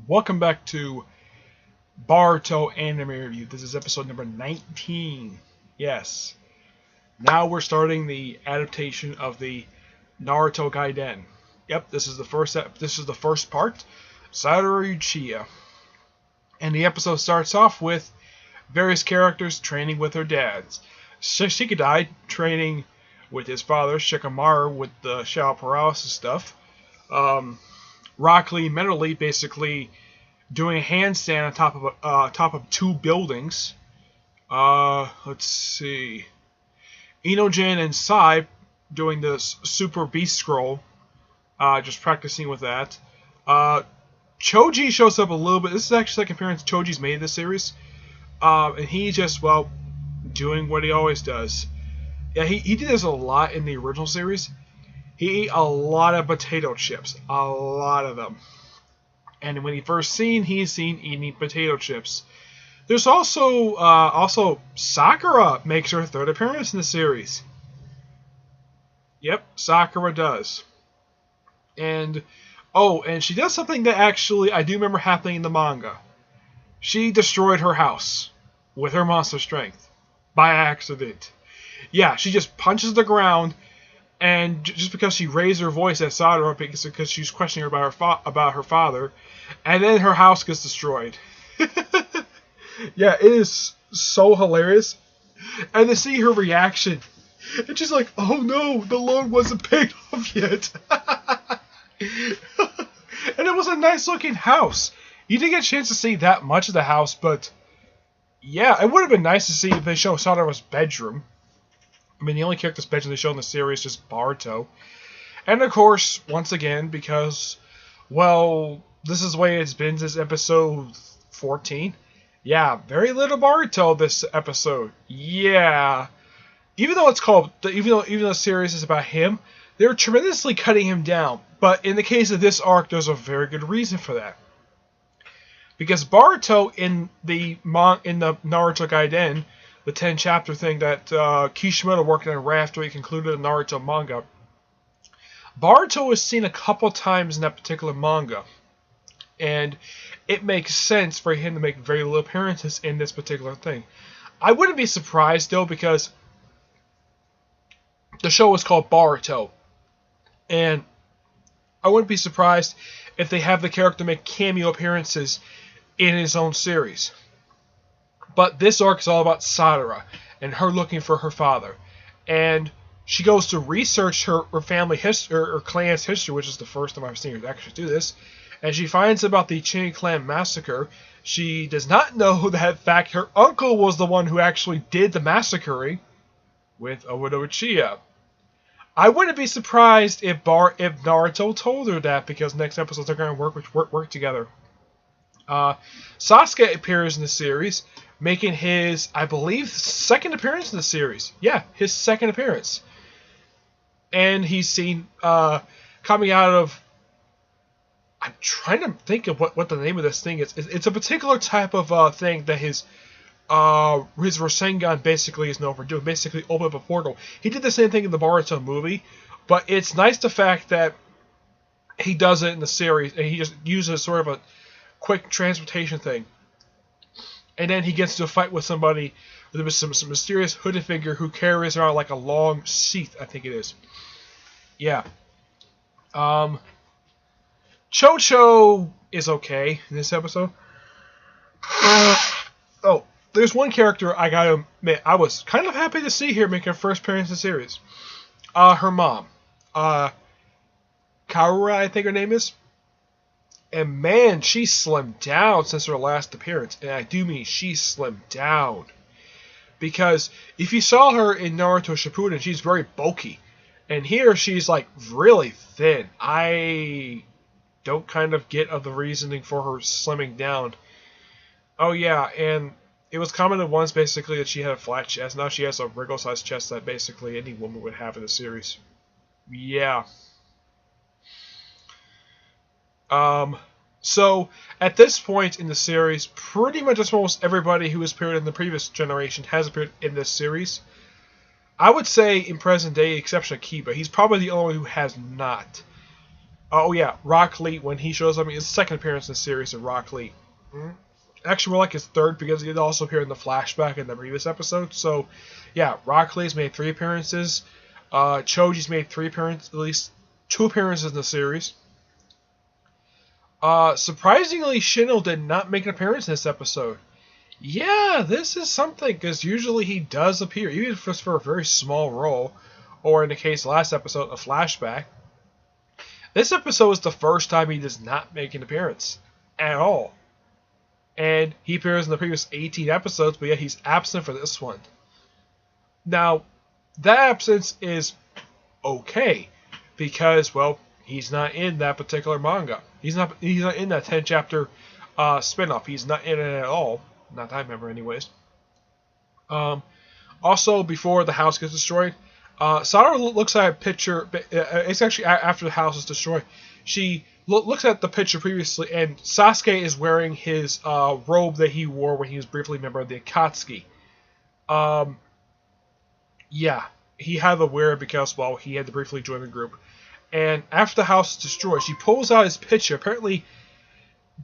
Welcome back to Boruto Anime Review. This is episode number 19. Yes. Now we're starting the adaptation of the Naruto Gaiden. Yep, this is the first part, Sarada Uchiha. And the episode starts off with various characters training with their dads. Shikadai training with his father, Shikamaru, with the shadow paralysis stuff. Rock Lee, Metal Lee basically doing a handstand on top of two buildings. Let's see. Inojin and Sai doing the Super Beast Scroll. Just practicing with that. Choji shows up a little bit. This is actually the second appearance Choji's made in this series. And he just, doing what he always does. Yeah, he did this a lot in the original series. He ate a lot of potato chips. A lot of them. And when he's seen eating potato chips. There's also Sakura makes her third appearance in the series. Yep, Sakura does. And she does something that actually I do remember happening in the manga. She destroyed her house with her monster strength by accident. Yeah, she just punches the ground, and just because she raised her voice at Sarada because she's questioning her about her father, and then her house gets destroyed. Yeah, it is so hilarious. And to see her reaction, and she's like, "Oh no, the loan wasn't paid off yet." And it was a nice looking house. You didn't get a chance to see that much of the house, but yeah, it would have been nice to see if they show Sadara's bedroom. I mean, the only character's bedroom they show in the series is just Boruto. And of course, once again, because, this is the way it's been since episode 14. Yeah, very little Boruto this episode. Yeah. Even though the series is about him, they're tremendously cutting him down. But in the case of this arc, there's a very good reason for that. Because Boruto in the Naruto Gaiden, the 10-chapter thing that Kishimoto worked on right after he concluded the Naruto manga, Boruto was seen a couple times in that particular manga. And it makes sense for him to make very little appearances in this particular thing. I wouldn't be surprised, though, because the show is called Boruto. And I wouldn't be surprised if they have the character make cameo appearances in his own series. But this arc is all about Sarada and her looking for her father. And she goes to research her family history, or clan's history, which is the first time I've seen her actually do this. And she finds about the Uchiha clan massacre. She does not know that, in fact, her uncle was the one who actually did the massacring with Uchiha. I wouldn't be surprised if Naruto told her that, because next episodes they're going to work together. Sasuke appears in the series, making his, I believe, second appearance in the series. Yeah, his second appearance. And he's seen coming out of... I'm trying to think of what the name of this thing is. It's a particular type of thing that his Rasengan basically is known for doing. Basically open up a portal. He did the same thing in the Boruto movie, but it's nice the fact that he does it in the series, and he just uses sort of a quick transportation thing. And then he gets to a fight with somebody, with some mysterious hooded figure who carries around like a long sheath, I think it is. Yeah. Chocho is okay in this episode. There's one character I gotta admit I was kind of happy to see here make her first appearance in the series. Her mom. Kaura, I think her name is. And man, she slimmed down since her last appearance. And I do mean she slimmed down. Because if you saw her in Naruto Shippuden, she's very bulky. And here she's like really thin. I don't kind of get of the reasoning for her slimming down. Oh yeah, and it was commented once basically that she had a flat chest. Now she has a regular-sized chest that basically any woman would have in the series. Yeah. So at this point in the series, pretty much almost everybody who has appeared in the previous generation has appeared in this series. I would say in present day, exception of Kiba, he's probably the only one who has not. Oh yeah, Rock Lee, when he shows up, his second appearance in the series of Rock Lee. Actually, more like his third, because he did also appear in the flashback in the previous episode. So, yeah, Rock Lee's made 3 appearances. Choji's made 3 appearances, at least 2 appearances in the series. Surprisingly, Shinnell did not make an appearance in this episode. Yeah, this is something, because usually he does appear, even if it's for a very small role, or in the case of the last episode, a flashback. This episode is the first time he does not make an appearance at all. And he appears in the previous 18 episodes, but yet he's absent for this one. Now, that absence is okay, because, well, he's not in that particular manga. He's not in that 10 chapter spin-off. He's not in it at all. Not that I remember, anyways. Also, before the house gets destroyed, Sarada looks at a picture. It's actually after the house is destroyed. She looks at the picture previously, and Sasuke is wearing his robe that he wore when he was briefly a member of the Akatsuki. Yeah, he had to wear it because, well, he had to briefly join the group. And after the house is destroyed, she pulls out his picture. Apparently,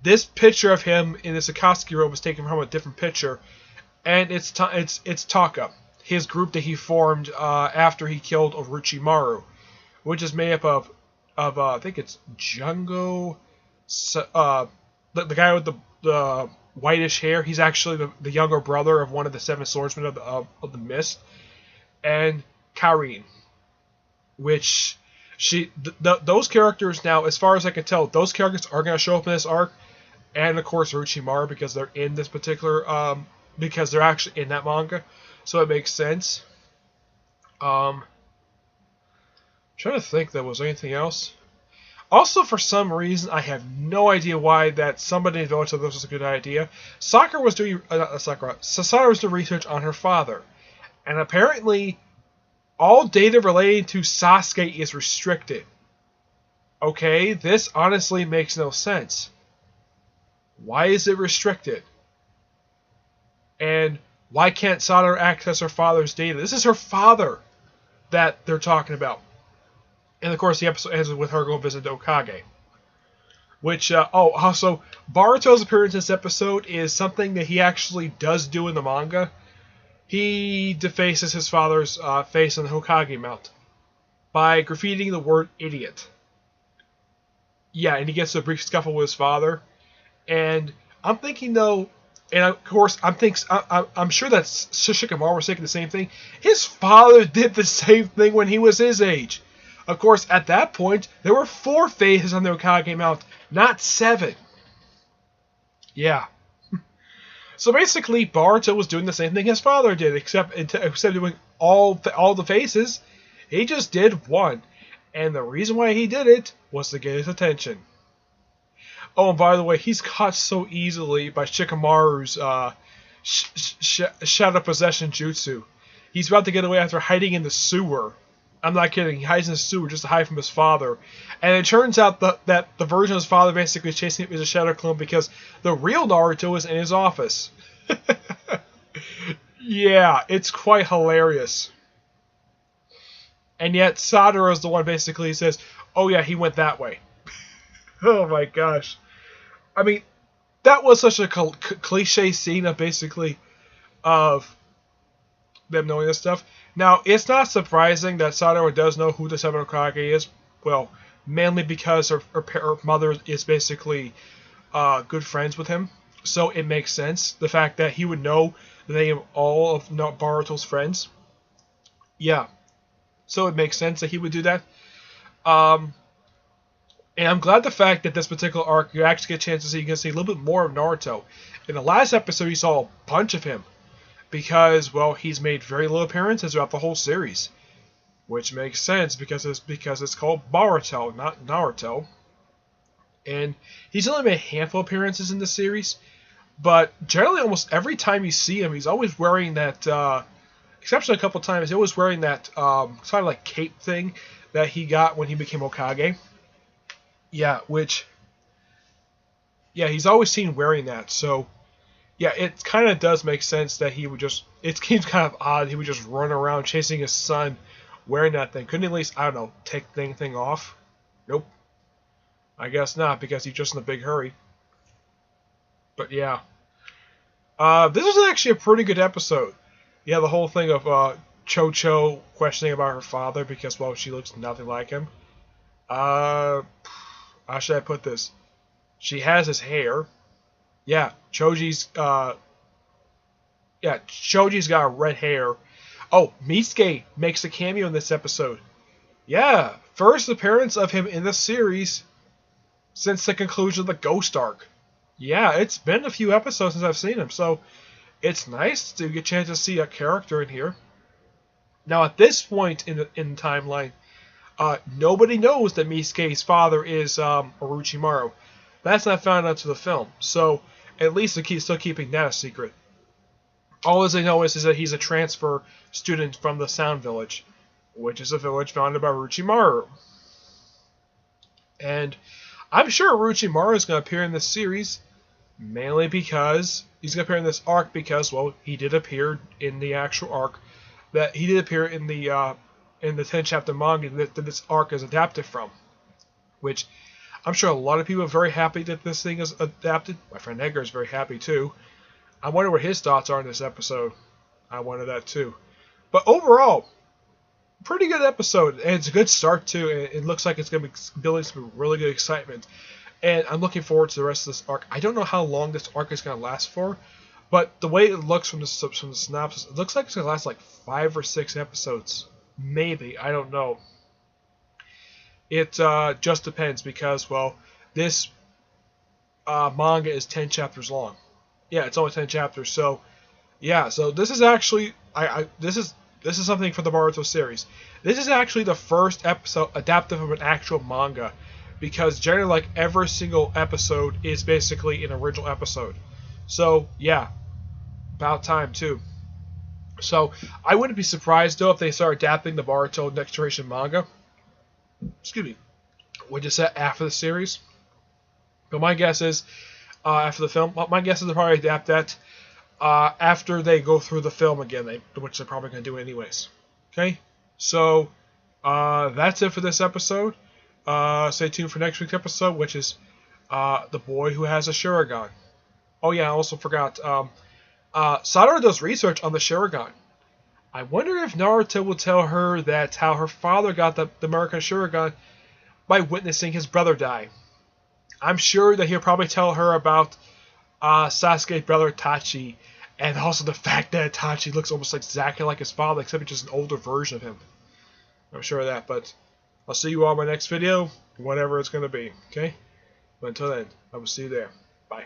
this picture of him in this Akatsuki robe was taken from a different picture, and it's Taka, his group that he formed after he killed Orochimaru, which is made up of I think it's Jungo, the guy with the whitish hair. He's actually the younger brother of one of the 7 swordsmen of the Mist, and Karin, which those characters now, as far as I can tell, those characters are going to show up in this arc, and of course Orochimaru, because they're in this particular because they're actually in that manga, so it makes sense. I'm trying to think, there was anything else. Also, for some reason, I have no idea why that somebody thought this was a good idea. Sakura was doing Sasara was doing research on her father, and apparently, all data relating to Sasuke is restricted. Okay, this honestly makes no sense. Why is it restricted? And why can't Sarada access her father's data? This is her father that they're talking about. And of course, the episode ends with her going to visit Okage. Which, also, Boruto's appearance in this episode is something that he actually does do in the manga. He defaces his father's face on the Hokage mount by graffitiing the word idiot. Yeah, and he gets a brief scuffle with his father. And I'm thinking, though, and of course, I'm sure that Shikamaru was thinking the same thing. His father did the same thing when he was his age. Of course, at that point, there were 4 faces on the Hokage mount, not 7. Yeah. So basically, Boruto was doing the same thing his father did, except instead of doing all the faces, he just did one. And the reason why he did it was to get his attention. Oh, and by the way, he's caught so easily by Shikamaru's shadow possession jutsu. He's about to get away after hiding in the sewer. I'm not kidding. He hides in the sewer just to hide from his father. And it turns out that the version of his father basically is chasing him as a shadow clone because the real Naruto is in his office. Yeah, it's quite hilarious. And yet Sadara is the one basically says, oh yeah, he went that way. Oh my gosh. I mean, that was such a cliche scene of basically of them knowing this stuff. Now, it's not surprising that Sadara does know who the 7 Hokage is. Well, mainly because her mother is basically good friends with him. So it makes sense. The fact that he would know the name of all of Boruto's friends. Yeah. So it makes sense that he would do that. And I'm glad the fact that this particular arc, you actually get a chance to see, you can see a little bit more of Naruto. In the last episode, you saw a bunch of him. Because, well, he's made very little appearances throughout the whole series. Which makes sense because it's called Boruto, not Naruto. And he's only made a handful of appearances in the series. But generally, almost every time you see him, he's always wearing that, exception a couple times, he's always wearing that sort of like cape thing that he got when he became Hokage. Yeah, he's always seen wearing that, so yeah, it kind of does make sense that he would just, it seems kind of odd, he would just run around chasing his son wearing that thing. Couldn't he at least, I don't know, take the thing off? Nope. I guess not, because he's just in a big hurry. But yeah. This was actually a pretty good episode. Yeah, the whole thing of Cho questioning about her father because, well, she looks nothing like him. How should I put this? She has his hair. Yeah, Choji's got red hair. Oh, Misuke makes a cameo in this episode. Yeah, first appearance of him in the series since the conclusion of the Ghost arc. Yeah, it's been a few episodes since I've seen him, so it's nice to get a chance to see a character in here. Now, at this point in the timeline, nobody knows that Misuke's father is Orochimaru. That's not found out until the film, so at least they're still keeping that a secret. All they know is that he's a transfer student from the Sound Village, which is a village founded by Orochimaru. And I'm sure Orochimaru is going to appear in this series, mainly because he's going to appear in this arc because, well, he did appear in the actual arc. That he did appear in the 10-chapter manga that this arc is adapted from, which I'm sure a lot of people are very happy that this thing is adapted. My friend Edgar is very happy too. I wonder what his thoughts are on this episode. I wonder that too. But overall, pretty good episode, and it's a good start too. And it looks like it's going to be building some really good excitement, and I'm looking forward to the rest of this arc. I don't know how long this arc is going to last for, but the way it looks from the synopsis, it looks like it's going to last like 5 or 6 episodes. Maybe. I don't know. It just depends because, well, this manga is 10 chapters long. Yeah, it's only 10 chapters. So, yeah. So this is actually this is something for the Boruto series. This is actually the first episode adapted from an actual manga, because generally, like, every single episode is basically an original episode. So, yeah, about time, too. So, I wouldn't be surprised, though, if they start adapting the Boruto Next Generation manga. Excuse me. Which is set after the series. But my guess is, after the film, my guess is they'll probably adapt that after they go through the film again, which they're probably going to do anyways. Okay? So, that's it for this episode. Stay tuned for next week's episode, which is The Boy Who Has a Sharingan. Oh yeah, I also forgot. Sarada does research on the Sharingan. I wonder if Naruto will tell her that how her father got the American Sharingan by witnessing his brother die. I'm sure that he'll probably tell her about Sasuke's brother Itachi, and also the fact that Itachi looks almost exactly like his father, except he's just an older version of him. I'm sure of that, but I'll see you all in my next video, whatever it's going to be, okay? But until then, I will see you there. Bye.